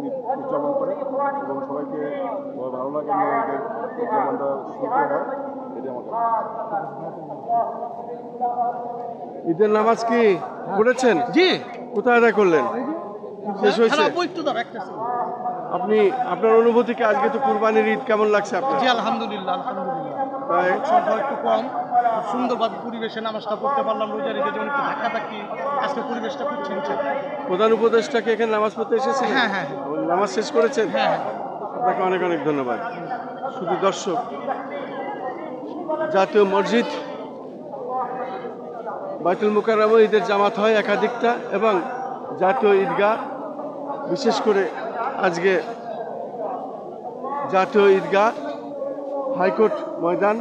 ঈদ উদযাপন করে এবং সবাইকে ভালো লাগে নিয়ে ঈদের উদযাপনটা শুরু হয়, এটাই আমার ঈদের নামাজ কি পড়েছেন? জি। কোথায় আদায় করলেন? শেষ হয়েছে? আপনি আপনার অনুভূতি কি? আজকে তো কুরবানির ঈদ, কেমন লাগছে আপনার? জি আলহামদুলিল্লাহ আলহামদুলিল্লাহ। সংখ্যা একটু কম, খুব সুন্দরভাবে পরিবেশে নামাজটা পড়তে পারলাম। রোজার ঈদের জন্য একটু ধাক্কাধাক্কি, আজকে পরিবেশটা খুব ছিমছাম। প্রধান উপদেষ্টাকে এখানে নামাজ পড়তে এসেছেন? হ্যাঁ হ্যাঁ। নামাজ শেষ করেছেন? হ্যাঁ হ্যাঁ। আপনাকে অনেক অনেক ধন্যবাদ। শুধু দর্শক, জাতীয় মসজিদ বাইতুল মুকাররমে ঈদের জামাত হয় একাধিকটা, এবং জাতীয় ঈদগাহ, বিশেষ করে আজকে জাতীয় ঈদগাহ, হাইকোর্ট ময়দান,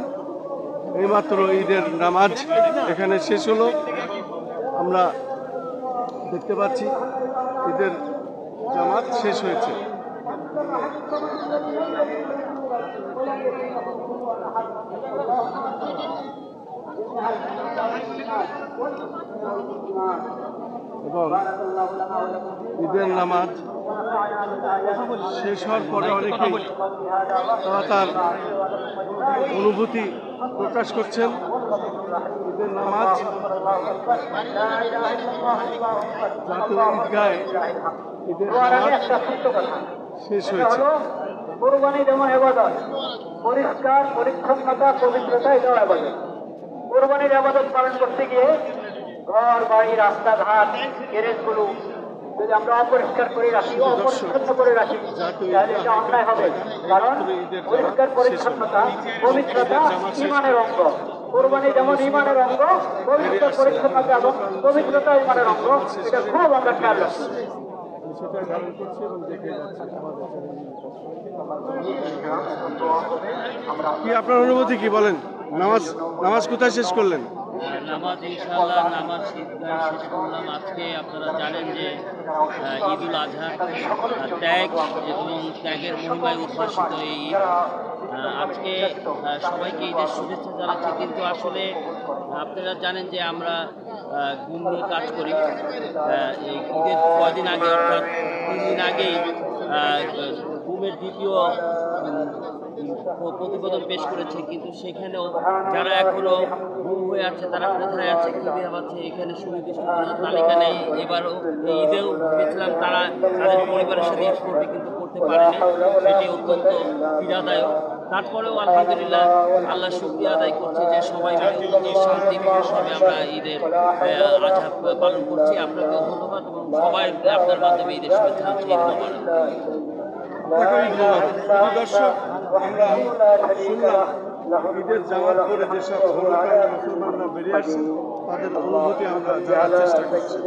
এইমাত্র ঈদের নামাজ এখানে শেষ হলো। আমরা দেখতে পাচ্ছি ঈদের জামাত শেষ হয়েছে। এবং ঈদের নামাজ শেষ হওয়ার পরে অনেকেই তার অনুভূতি প্রকাশ করছেন। ঈদের নামাজ জাতীয় ঈদগাহে ঈদের নামাজ শেষ হয়েছে। কুরবানি যেমন ইবাদত, পরিষ্কার পরিচ্ছন্নতা পবিত্রতা এটাও ইবাদত। কুরবানির ইবাদত পালন করতে গিয়ে ঘর বাড়ি রাস্তাঘাট গ্যারেজগুলো যদি আমরা অপরিষ্কার করে রাখি, অপরিচ্ছন্ন করে রাখি, তাহলে এটা অন্যায় হবে। কারণ পরিষ্কার পরিচ্ছন্নতা পবিত্রতা ঈমানের অঙ্গ। কুরবানি যেমন ঈমানের অঙ্গ, পবিত্র পরিচ্ছন্নতা এবং পবিত্রতা ঈমানের অঙ্গ। এটা খুব আমরা খেয়াল রাখি। সেটা ধারণ করছি এবং দেখে যাচ্ছি। কি আপনার অনুভূতি কি বলেন? নামাজ কোথায় শেষ করলেন? নামাজ ইনশাআল্লাহ নামাজ শেষ করলাম। আজকে আপনারা জানেন যে ঈদুল আজহা, ত্যাগ এবং ত্যাগের মহিমায় উদ্ভাসিত এই ঈদ। আজকে সবাইকে ঈদের শুভেচ্ছা জানাচ্ছি, কিন্তু আসলে আপনারা জানেন যে আমরা ঘুম নিয়ে কাজ করি। এই ঈদের কয়দিন আগে, অর্থাৎ 3 দিন আগেই ঘুমের দ্বিতীয় প্রতিবেদন পেশ করেছে, কিন্তু সেখানেও যারা এখনো গুম হয়ে আছে তারা কোথায় আছে, কীভাবে আছে, এখানে সুনির্দিষ্ট কোনো তালিকা নেই। এবারও এই ঈদেও ভেবেছিলাম তারা তাদের পরিবারের সাথে ঈদ করবে, কিন্তু করতে পারেনি। সেটি অত্যন্ত পীড়াদায়ক। তারপরেও আলহামদুলিল্লাহ আল্লাহ শুকরিয়া আদায় করছে যে সবাই শান্তিপূর্ণভাবে আমরা ঈদের আজহা পালন করছি। আপনাকে ধন্যবাদ এবং সবাই আপনার মাধ্যমে ঈদের শুভেচ্ছা জানাচ্ছি। ঈদ মোবারক। দর্শক, আমরা শুনলাম ঈদের জামাত করে যেসব মুসলমানরা বেরিয়ে আসছেন তাদের অনুভূতি আমরা জানার চেষ্টা করছি।